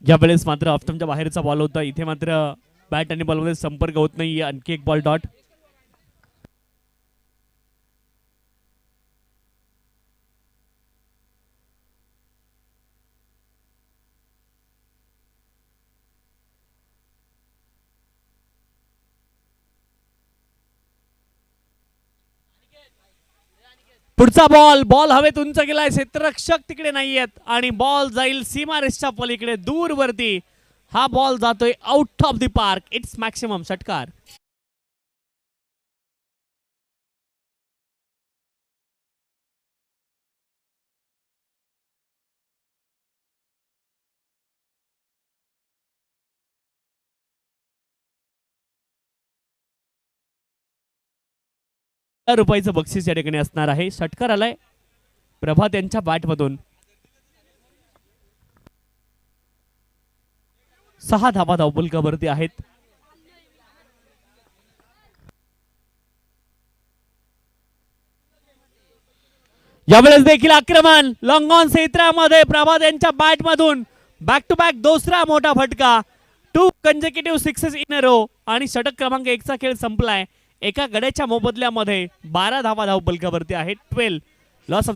यावेळेस मात्र ऑफ्टमच्या बाहेरचा बॉल होता. इथे मात्र बॅट आणि बॉलमध्ये संपर्क होत नाही. आणखी एक बॉल डॉट. पुढचा बॉल बॉल हवेत उंच गेलाय. क्षेत्ररक्षक तिकडे नाहीयेत आणि बॉल जाईल सीमारेषच्या पलीकडे दूरवरती. हा बॉल जातोय out of the park. It's maximum षटकार. रुपयाचं बक्षीस या ठिकाणी असणार आहे. षटकार आलाय प्रभात यांच्या बॅटमधून. 6 धावा धावपलकावरती आहेत. यावेळेस देखील आक्रमण लॉंग ऑन क्षेत्रामध्ये प्रभात यांच्या बॅटमधून बॅक टू बॅक दुसरा मोठा फटका. 2 कंजेक्युटिव्ह सिक्सेस इन अ रो आणि षटक क्रमांक 1 चा खेळ संपलाय. एका गड्याच्या मोबदल्यामध्ये 12 धावा धावपलकावरती आहेत. 12 लॉस ऑफ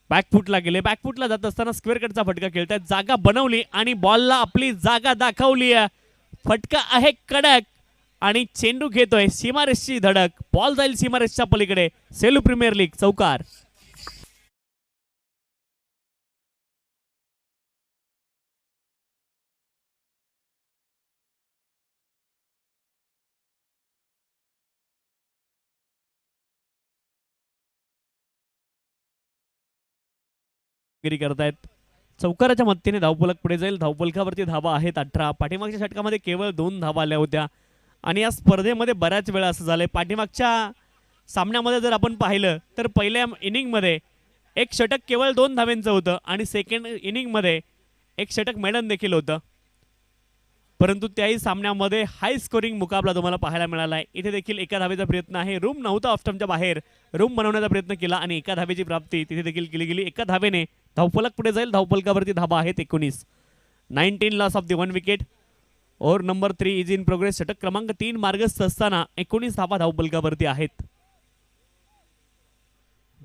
बॅकफुटला गेले, बॅकफुटला जात असताना स्क्वेअर कटचा फटका खेळतात, जागा बनवली आणि बॉलला आपली जागा दाखवली. फटका आहे कडक आणि चेंडू घेतोय सीमारेषची धडक, बॉल जाईल सीमारेषच्या पलीकडे. सेलू प्रीमियर लीग चौकार. करतायत चौकाराच्या मदतीने धावफलक पुढे जाईल. धावफलकावरती धावा आहेत 18. पाठीमागच्या षटकामध्ये केवळ 2 धावा आल्या होत्या आणि या स्पर्धेमध्ये बऱ्याच वेळा असं झालंय. पाठीमागच्या सामन्यामध्ये जर आपण पाहिलं तर पहिल्या इनिंगमध्ये एक षटक केवळ 2 धावेंचं होतं आणि सेकंड इनिंगमध्ये एक षटक मेडन देखील होतं. परंतु त्याही सामन्यामध्ये हाय स्कोरिंग मुकाबला तुम्हाला पाहायला मिळाला आहे. इथे देखील एका धावेचा प्रयत्न आहे. रूम नव्हता ऑफस्टम्पच्या बाहेर, रूम बनवण्याचा प्रयत्न केला आणि एका धावेची प्राप्ती तिथे देखील केली गेली. एका धावेने धावफलक पुढे जाईल. धावफलकावरती धावा आहेत 19. 19 loss of the 1 wicket. Over number 3 is in progress. षटक क्रमांक 3 मार्गस्थ असताना 19 धावा धावफलकावरती आहेत.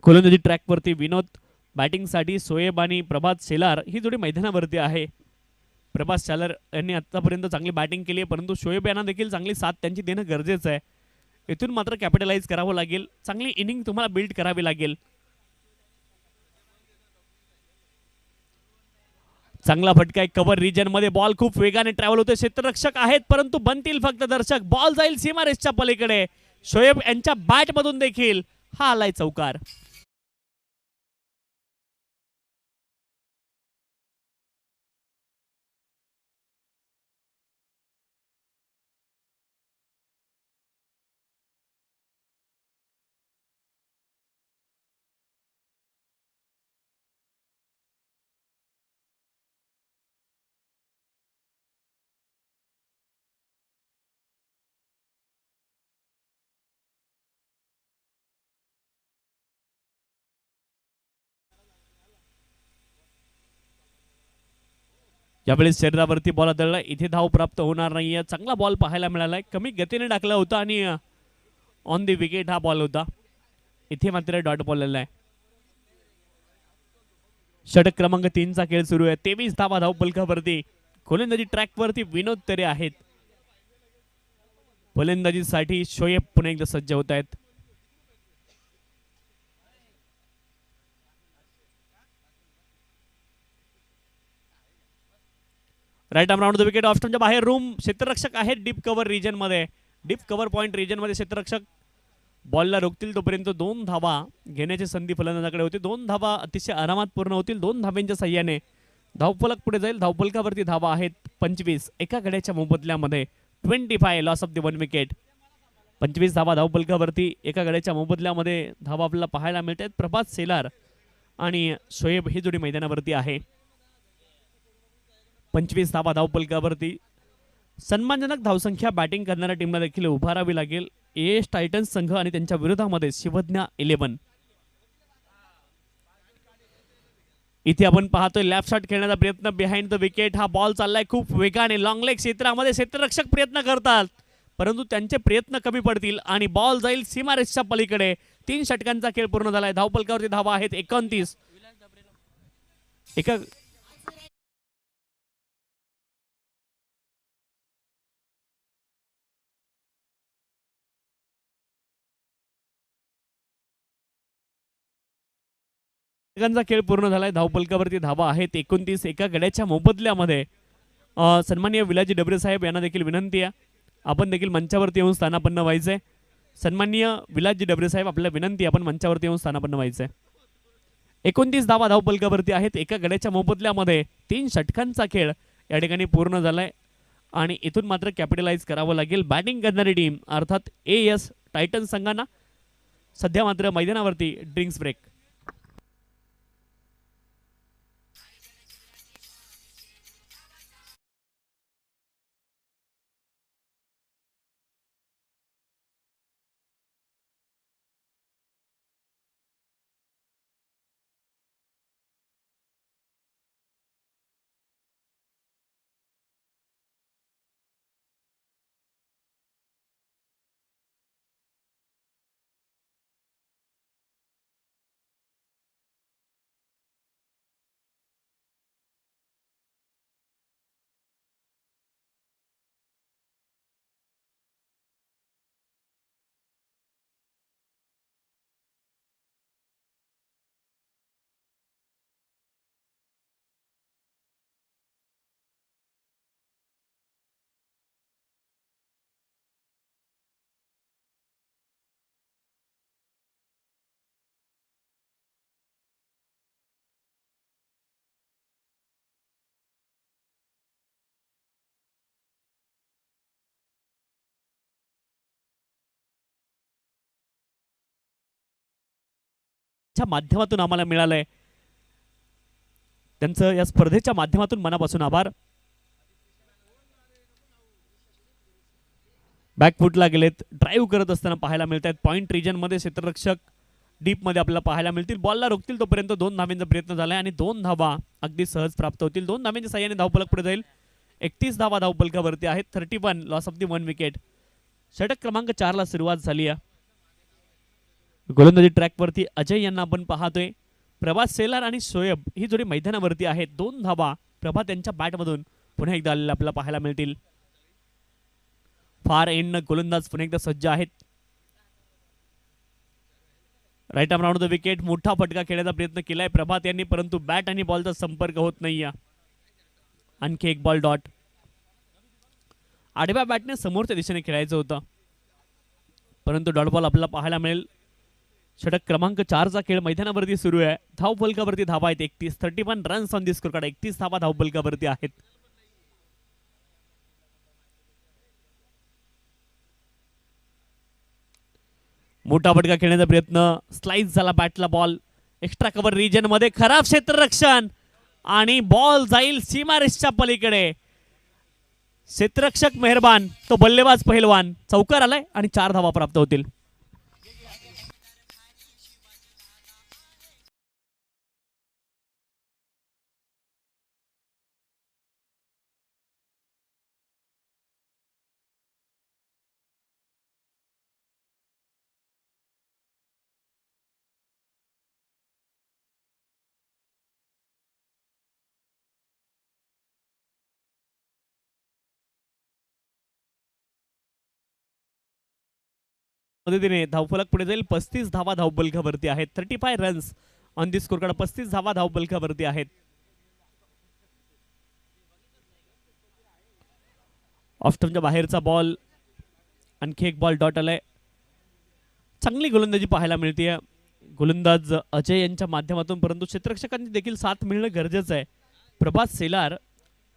गोलंदाजी ट्रॅकवरती विनोद, बॅटिंगसाठी सोएब आणि प्रभात शेलार ही जोडी मैदानावरती आहे. प्रभात शेलार यांनी आतापर्यंत चांगली बॅटिंग केली आहे, परंतु शोएब यांना देखील चांगली साथ त्यांची देणं गरजेचं आहे. इथून मात्र कॅपिटलाइज करावं लागेल. चांगली इनिंग तुम्हाला बिल्ड करावी लागेल. चांगला फटका आहे कव्हर रिजन मध्ये. बॉल खूप वेगाने ट्रॅव्हल होते. क्षेत्ररक्षक आहेत परंतु बनतील फक्त दर्शक. बॉल जाईल सीमारेषच्या पलीकडे. शोएब यांच्या बॅट मधून देखील हा आलाय चौकार. यावेळेस शरीरावरती बॉल आदळला. इथे धाव प्राप्त होणार नाहीये. चांगला बॉल पाहायला मिळालाय. कमी गतीने टाकला होता आणि ऑन दी विकेट हा बॉल होता. इथे मात्र डॉट बॉल आलाय आहे. षटक क्रमांक 3 चा खेळ सुरू आहे. 23 धावा धावफलकावरती. गोलंदाजी ट्रॅकवरती विनोद तरे आहेत. फलंदाजीसाठी शोएब पुन्हा एकदा सज्ज होत आहेत. Right arm round the wicket. ऑफस्टमच्या बाहेर रूम क्षेत्ररक्षक आहेत डीप कव्हर रिजन मध्ये. डीप कव्हर पॉइंट रिजन मध्ये क्षेत्ररक्षक बॉलला रोखतील तोपर्यंत 2 धावा घेण्याची संधी फलंदाजाकडे होती. 2 धावा अतिशय आरामात पूर्ण होतील. 2 धाव्यांच्या सहाय्याने धावफलक पुढे जाईल. धावफलकावरती धावा आहेत 25. एका गड्याच्या मोबदल्यामध्ये 25 लॉस ऑफ द 1 विकेट. 25 धावा धावफलकावरती एका गड्याच्या मोबदल्यामध्ये धावा आपल्याला पाहायला मिळतात. प्रभात शेलार आणि शोएब ही जोडी मैदानावरती आहे. 25 धावा धावफलकावरती. सन्मानजनक धावसंख्या बॅटिंग करणाऱ्या टीमला देखील उभारावी लागेल. एएस टायटन्स संघ आणि त्यांच्या विरोधामध्ये शिवज्ञा 11. इथे आपण पाहतोय लॅप शॉट खेळण्याचा प्रयत्न बिहाइंड द विकेट. हा बॉल चाललाय खूप वेगाने लॉंग लेग क्षेत्रामध्ये. क्षेत्ररक्षक प्रयत्न करतात परंतु त्यांचे प्रयत्न कमी पडतील आणि बॉल जाईल सीमारेषच्या पलीकडे. 3 षटकांचा खेळ पूर्ण झालाय. धावफलकावरती धावा आहेत 29. एका षटकांचा खेळ पूर्ण झालाय. धावफलकावरती धावा आहेत 29. एका गड्याच्या मोबदल्यामध्ये सन्माननीय विलाजी डबरे साहेब यांना देखील विनंती आहे आपण देखील मंचावरती येऊन स्थानापन्न व्हायचंय. सन्माननीय विलाजी डबरे साहेब आपल्याला विनंती आपण मंचावरती येऊन स्थानापन्न व्हायचंय. 29 धावा धावफलकावरती आहेत. एका गड्याच्या मोबदल्यामध्ये 3 षटकांचा खेळ या ठिकाणी पूर्ण झालाय आणि इथून मात्र कॅपिटलाइज करावं लागेल बॅटिंग करणारी टीम अर्थात एएस टायटन्स संघांना. सध्या मात्र मैदानावरती ड्रिंक्स ब्रेक. च्या माध्यमातून आम्हाला मिळालंय. त्यांचं या स्पर्धेच्या माध्यमातून मनापासून आभार. बॅकफुटला गेलेत, ड्राईव्ह करत असताना पाहायला मिळत आहेत. पॉईंट रिजन मध्ये क्षेत्ररक्षक डीप मध्ये आपल्याला पाहायला मिळतील. बॉलला रोखतील तोपर्यंत 2 धावांचा प्रयत्न झालाय आणि 2 धावा अगदी सहज प्राप्त होतील. 2 धावांच्या साह्याने धावफलक पुढे जाईल. 31 धावा धावफलकावरती आहेत. 31 लॉस ऑफ दी 1 विकेट. षटक क्रमांक 4 ला सुरुवात झाली आहे. गोलंदाजी ट्रॅकवरती अजय यांना आपण पाहतोय. प्रभास सेलार आणि शोएब ही जोडी मैदानावरती आहेत. 2 धावा प्रभात यांच्या बॅटमधून पुन्हा एकदा आलेल्या आपल्याला पाहायला मिळतील. फार एंड गोलंदाज पुन्हा एकदा सज्ज आहेत. Right arm round the wicket. मोठा फटका खेळण्याचा प्रयत्न केलाय प्रभात यांनी, परंतु बॅट आणि बॉलचा संपर्क होत नाहीये. आणखी एक बॉल डॉट. आडव्या बॅटने समोरच्या दिशेने खेळायचं होतं, परंतु डॉट बॉल आपल्याला पाहायला मिळेल. षटक क्रमांक 4 चा खेळ मैदानावरती सुरू आहे. धावफलकावरती धावा आहेत 31. 31 runs on the score card. 31 धावा धावफलकावरती आहेत. मोठा फटका खेळण्याचा प्रयत्न, स्लाइस झाला बॅटला बॉल. एक्स्ट्रा कव्हर रिजन मध्ये खराब क्षेत्ररक्षण आणि बॉल जाईल सीमारेषच्या पलीकडे. क्षेत्ररक्षक मेहरबान, तो बल्लेबाज पहिलवान. चौकार आलाय आणि 4 धावा प्राप्त होतील. मदतीने धावफलक पुढे जाईल. 35 धावा धावफलकावरती आहेत. 35 runs on the score card. 35 धावा धावफलकावरती आहेत. ऑफ स्टंपच्या बाहेरचा बॉल. आणखी एक बॉल डॉट आलाय. चांगली गोलंदाजी पाहायला मिळते गोलंदाज अजय यांच्या माध्यमातून, परंतु क्षेत्ररक्षकांनी देखील साथ मिळणं गरजेचं आहे. प्रभास सेलार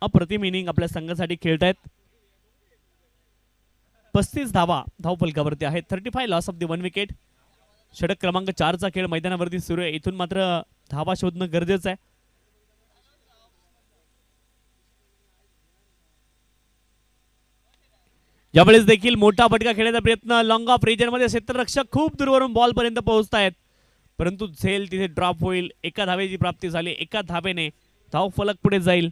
अप्रतिम इनिंग आपल्या संघासाठी खेळतायत. 35 धावा धावफलकावरती आहेत. 35 लॉस ऑफ दी 1 विकेट. षटक क्रमांक 4 चा खेळ मैदानावरती सुरू आहे. इथून मात्र धावा शोधणं गरजेचं आहे. यावेळेस देखील मोठा फटका खेळण्याचा प्रयत्न. लॉंग ऑफ रिजन मध्ये क्षेत्ररक्षक खूप दूरवरून बॉल पर्यंत पोहोचतायत, परंतु झेल तिथे ड्रॉप होईल. एका धावेची प्राप्ती झाली. एका धावेने धावफलक पुढे जाईल.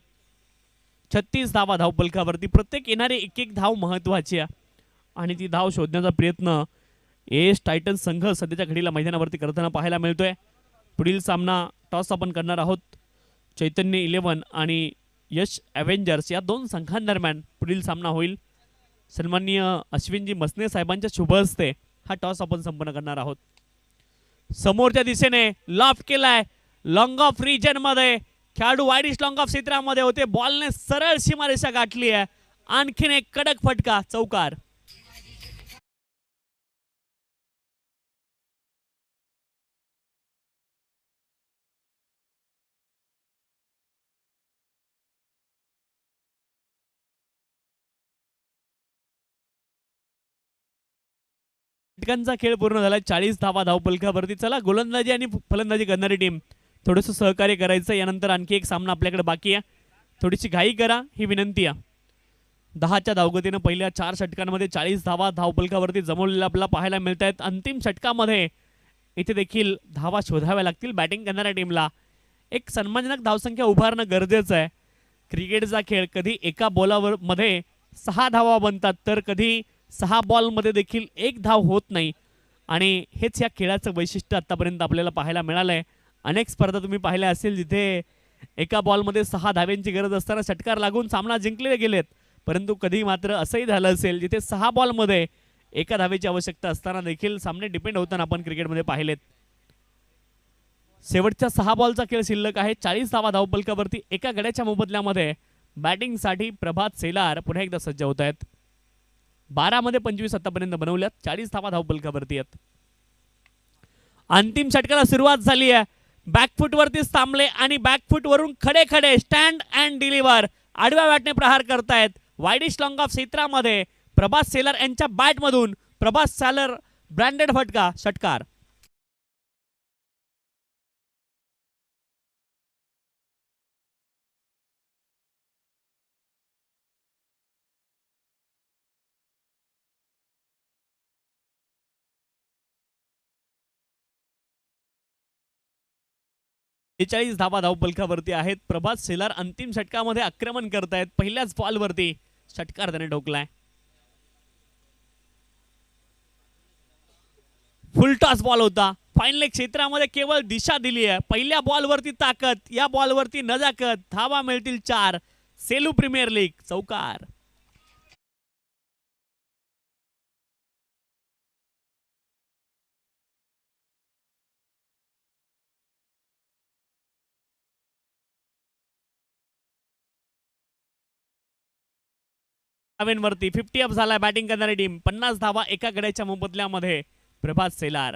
36 धावा धावफलकावरती. प्रत्येक येणारी एक एक धाव महत्वाची आहे आणि ती धाव शोधण्याचा प्रयत्न एस टायटन्स संघ सध्याच्या घडीला मैदानावरती करताना पाहायला मिळतोय. पुढील सामना टॉस आपण करणार आहोत. चैतन्य 11 आणि यश अवेंजर्स या 2 संघांदरम्यान पुढील सामना होईल. सन्माननीय अश्विनजी मसने साहेबांच्या शुभ हस्ते हा टॉस आपण संपन्न करणार आहोत. समोरच्या दिशेने लॉफ्ट केलाय. लॉंग ऑफ रिजन मध्ये खेळाडू वाईडिश लॉंग ऑफ क्षेत्रामध्ये होते. बॉलने सरळ सीमारेषा गाठली आहे. आणखीन एक कडक फटका. चौकार. षटकांचा खेळ पूर्ण झाला. 40 धावा धावफलकावरती. चला गोलंदाजी आणि फलंदाजी करणारी टीम थोडंसं सहकार्य करायचं. यानंतर आणखी एक सामना आपल्याकडे बाकी आहे. थोडीशी घाई करा ही विनंती आहे. 10च्या धावगतीनं पहिल्या 4 षटकांमध्ये 40 धावा धावफलकावरती जमवलेल्या आपल्याला पाहायला मिळत आहेत. अंतिम षटकामध्ये इथे देखील धावा शोधाव्या लागतील बॅटिंग करणाऱ्या टीमला. एक सन्मानजनक धावसंख्या उभारणं गरजेचं आहे. क्रिकेटचा खेळ कधी एका बॉलावर मध्ये 6 धावा बनतात, तर कधी 6 बॉलमध्ये देखील 1 धाव होत नाही. आणि हेच या खेळाचं वैशिष्ट्य आतापर्यंत आपल्याला पाहायला मिळालंय. अनेक स्पर्धा तुम्ही पाहिल्या असेल जिथे एका बॉलमध्ये 6 धाव्यांची गरज असताना षटकार लागून सामना जिंकले गेलेत, परंतु कधी मात्र असंही झालं असेल जिथे 6 बॉलमध्ये एका धावेची आवश्यकता असताना देखील सामने डिपेंड होताना आपण क्रिकेटमध्ये पाहिलेत. शेवटच्या 6 बॉलचा खेळ शिल्लक आहे. 40 धावा धावफलकावरती. एका गड्याच्या मोबदल्यामध्ये बॅटिंगसाठी प्रभात सेलार पुन्हा एकदा सज्ज होत आहेत. 12 मध्ये 25 आतापर्यंत बनवल्यात. 40 धावा धावफलकावरती आहेत. अंतिम षटकाला सुरुवात झाली आहे. बॅकफुट वरतीच थांबले आणि बॅकफुट वरून खडे खडे स्टँड अँड डिलिव्हर आडव्या बॅटने प्रहार करतायत. वाईडिश लॉंग ऑफ क्षेत्रामध्ये प्रभास सेलार यांच्या बॅटमधून प्रभास सेलार ब्रँडेड फटका. षटकार. 43 धावा धावपलकावरती आहेत. प्रभात सेलार अंतिम षटकामध्ये आक्रमण करतायत. पहिल्याच बॉलवरती षटकार त्याने ठोकलाय. फुलटॉस बॉल होता. फायनल क्षेत्रामध्ये केवळ दिशा दिली आहे. पहिल्या बॉलवरती ताकद, या बॉलवरती नजाकत. धावा मिळतील 4. सेलू प्रीमियर लीग चौकार. वरती 50 अप झालाय बॅटिंग करणारी टीम. 50 धावा एका गड्याच्या मोबदल्यामध्ये प्रभात सेलार.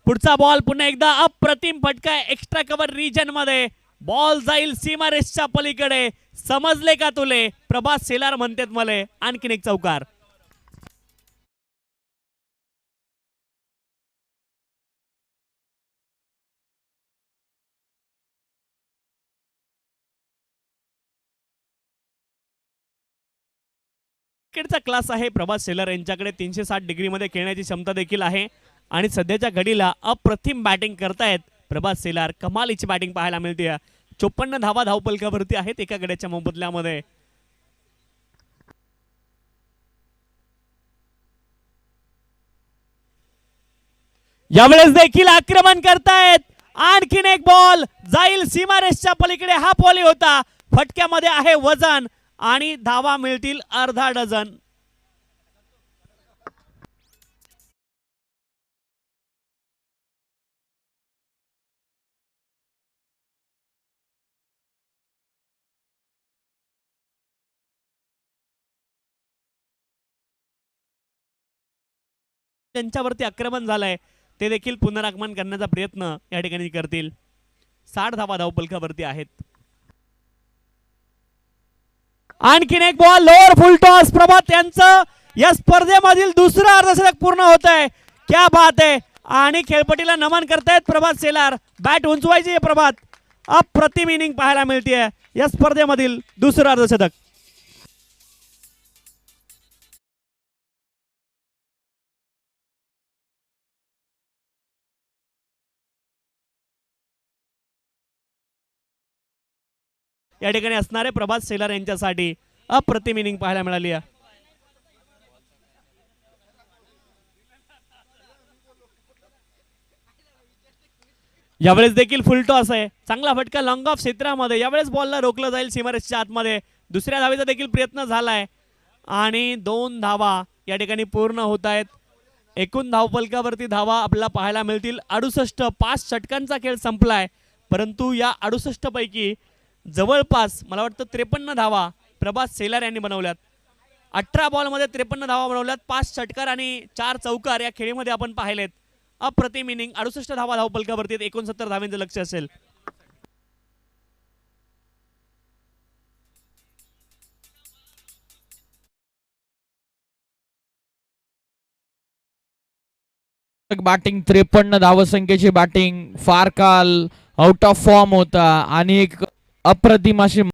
पुढचा बॉल पुन्हा एकदा अप्रतिम फटका एक्स्ट्रा कव्हर रिजन मध्ये. बॉल जाईल सीमारेषच्या पलीकडे. समजले का तुले? प्रभात सेलार म्हणतात मले. आणखीन एक चौकार. क्रिकेटचा क्लास आहे प्रभात सेलार यांच्याकडे. 360 डिग्री मध्ये खेळण्याची क्षमता देखील आहे आणि सध्याच्या घडीला अप्रतिम बॅटिंग करतायत प्रभात सेलार. कमालीची बॅटिंग पाहायला मिळते. 54 धावा धावपलकावरती आहेत एका गड्याच्या मोबदल्यामध्ये. यावेळेस देखील आक्रमण करतायत. आणखीन एक बॉल जाईल सीमारेषच्या पलीकडे. हा बॉल होता. फटक्यामध्ये आहे वजन आणि धावा मिळतील अर्धा डझन. त्यांच्यावरती आक्रमण झालंय. ते देखील पुनरागमन करण्याचा प्रयत्न या ठिकाणी करतील. 60 धावा धावपलकावरती आहेत. आणखीन एक बॉल लोअर फुल टॉस. प्रभात यांचं या स्पर्धेमधील दुसरं अर्धशतक पूर्ण होत आहे. क्या बात आहे. आणि खेळपट्टीला नमन करतायत प्रभात सेलार. बॅट उंचवायची आहे प्रभात. अप्रतिम इनिंग पाहायला मिळते या स्पर्धेमधील दुसरं अर्धशतक. या ठिकाणी असणारे प्रभात सेलार यांच्यासाठी अप्रतिम इनिंग पाहायला मिळाली आहे. यावेळेस देखील फुल टॉस आहे. चांगला फटका लॉंग ऑफ क्षेत्रामध्ये. यावेळेस बॉलला रोखलं जाईल सीमारेषच्या आतमध्ये. दुसऱ्या धावेचा देखील प्रयत्न झालाय आणि 2 धावा या ठिकाणी पूर्ण होत आहेत. एकूण धावपलकावरती धावा आपल्याला पाहायला मिळतील 68. 5 षटकांचा खेळ संपलाय परंतु या 68 पैकी जवळपास मला वाटतं 53 धावा प्रभात सेलार यांनी बनवल्यात. 18 बॉलमध्ये 53 धावा बनवल्यात. 5 षटकार आणि 4 चौकार या खेळीमध्ये आपण पाहिलेत. अप्रतिम इनिंग. 68 धावा धावपलकावरती. 69 धावांचं लक्ष असेल. बॅटिंग 53 धावसंख्येची बॅटिंग फार काल आउट ऑफ फॉर्म होता आणि एक अप्रतिम अशी